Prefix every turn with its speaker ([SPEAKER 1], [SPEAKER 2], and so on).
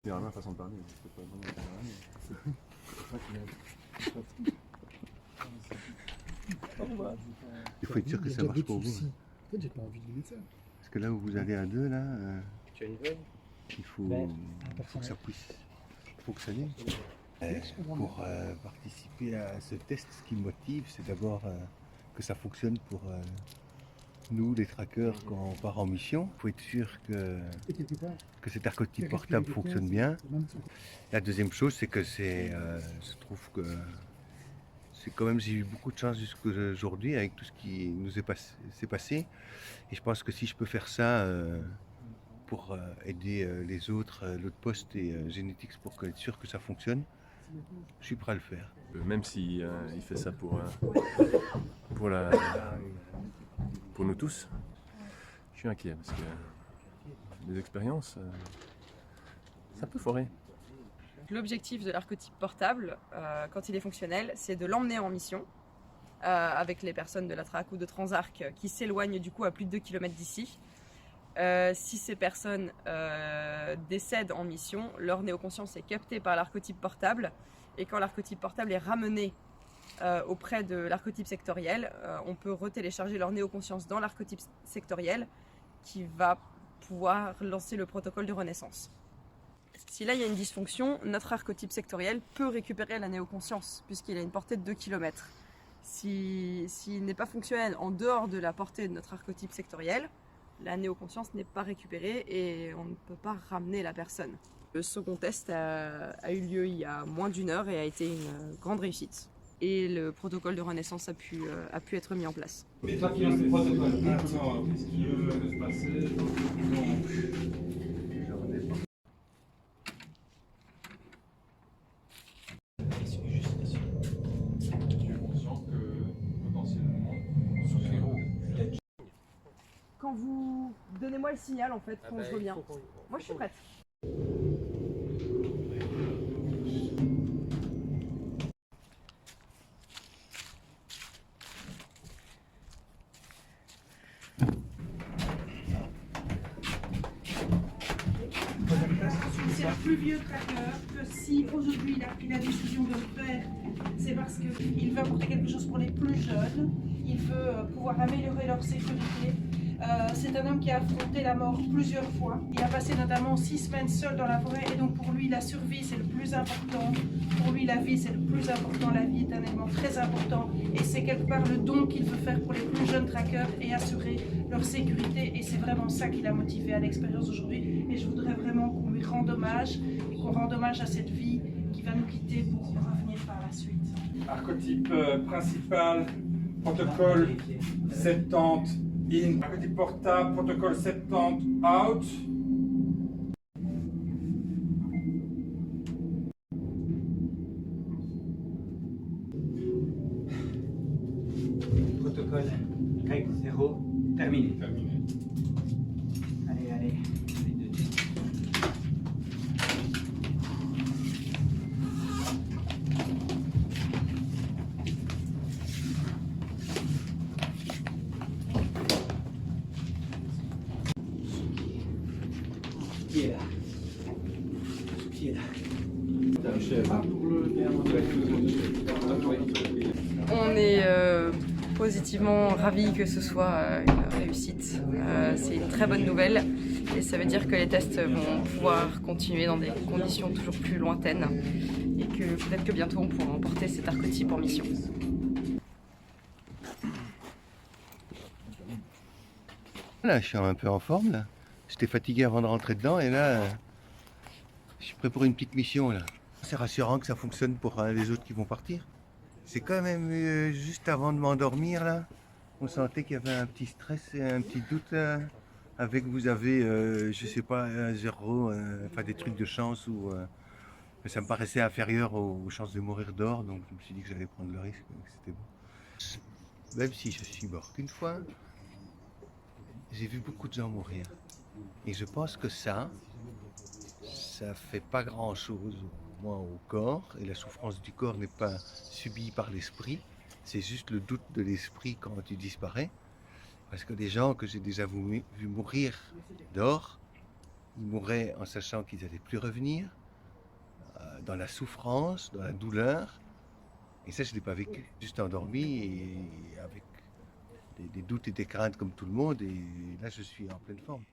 [SPEAKER 1] C'est vraiment la façon de parler, c'est pas vraiment il faut être sûr que ça marche pour vous.
[SPEAKER 2] En fait, j'ai pas envie de limiter ça.
[SPEAKER 1] Parce que là où vous allez à deux, là,
[SPEAKER 3] Tu as une veine?
[SPEAKER 1] il faut que ça puisse fonctionner. Pour participer à ce test, ce qui me motive, c'est d'abord que ça fonctionne pour nous, les trackers, quand on part en mission. Il faut être sûr que cet archétype portable fonctionne bien. La deuxième chose, c'est que je trouve que c'est quand même, j'ai eu beaucoup de chance jusqu'à aujourd'hui avec tout ce qui nous s'est passé. Et je pense que si je peux faire ça pour aider les autres, l'autre poste et Genetics pour être sûr que ça fonctionne, je suis prêt à le faire.
[SPEAKER 4] Même si il fait ça pour nous tous, je suis inquiet parce que les expériences, ça peut foirer.
[SPEAKER 5] L'objectif de l'archétype portable, quand il est fonctionnel, c'est de l'emmener en mission avec les personnes de la TRAC ou de Transarc qui s'éloignent du coup à plus de 2 km d'ici. Si ces personnes décèdent en mission, leur néoconscience est captée par l'archétype portable et quand l'archétype portable est ramené auprès de l'archétype sectoriel, on peut retélécharger leur néoconscience dans l'archétype sectoriel qui va pouvoir lancer le protocole de renaissance. Si là il y a une dysfonction, notre archétype sectoriel peut récupérer la néoconscience puisqu'il a une portée de 2 km. S'il n'est pas fonctionnel en dehors de la portée de notre archétype sectoriel, la néoconscience n'est pas récupérée et on ne peut pas ramener la personne. Le second test a eu lieu il y a moins d'1 heure et a été une grande réussite. Et le protocole de renaissance a pu être mis en place.
[SPEAKER 6] C'est toi qui lance le protocole. Attends, qu'est-ce qui veut se passer?
[SPEAKER 5] Quand vous donnez-moi le signal en fait, quand je reviens. Moi je suis prête.
[SPEAKER 7] C'est le plus vieux tracker que si aujourd'hui il a pris la décision de le faire, c'est parce qu'il veut apporter quelque chose pour les plus jeunes, il veut pouvoir améliorer leur sécurité. C'est un homme qui a affronté la mort plusieurs fois. Il a passé notamment 6 semaines seul dans la forêt et donc pour lui la survie c'est le plus important. Pour lui la vie c'est le plus important, la vie est un élément très important et c'est quelque part le don qu'il veut faire pour les plus jeunes trackers et assurer leur sécurité et c'est vraiment ça qui l'a motivé à l'expérience d'aujourd'hui et je voudrais vraiment qu'on lui rende hommage et qu'on rende hommage à cette vie qui va nous quitter pour revenir par la suite.
[SPEAKER 6] Archétype principal, protocole 70 in, archétype portable, protocole 70 out.
[SPEAKER 3] Protocole règle 0, terminé. Allez. Qui est là? Qui est là?
[SPEAKER 5] On est positivement ravis que ce soit une réussite. C'est une très bonne nouvelle et ça veut dire que les tests vont pouvoir continuer dans des conditions toujours plus lointaines et que peut-être que bientôt on pourra emporter cet archétype en mission.
[SPEAKER 1] Là, je suis un peu en forme, là. J'étais fatigué avant de rentrer dedans et là, je suis prêt pour une petite mission, là. C'est rassurant que ça fonctionne pour les autres qui vont partir. C'est quand même juste avant de m'endormir, là, on sentait qu'il y avait un petit stress et un petit doute, là. Avec vous avez, je sais pas, un zéro, enfin des trucs de chance ou... mais ça me paraissait inférieur aux chances de mourir d'or, donc je me suis dit que j'allais prendre le risque, que c'était bon. Même si je suis mort qu'une fois, j'ai vu beaucoup de gens mourir. Et je pense que ça fait pas grand chose, moins au corps, et la souffrance du corps n'est pas subie par l'esprit, c'est juste le doute de l'esprit quand tu disparais. Parce que des gens que j'ai déjà vu mourir d'or, Ils mourraient en sachant qu'ils n'allaient plus revenir, dans la souffrance, dans la douleur. Et ça, je ne l'ai pas vécu. Juste endormi et avec des doutes et des craintes comme tout le monde. Et là, je suis en pleine forme.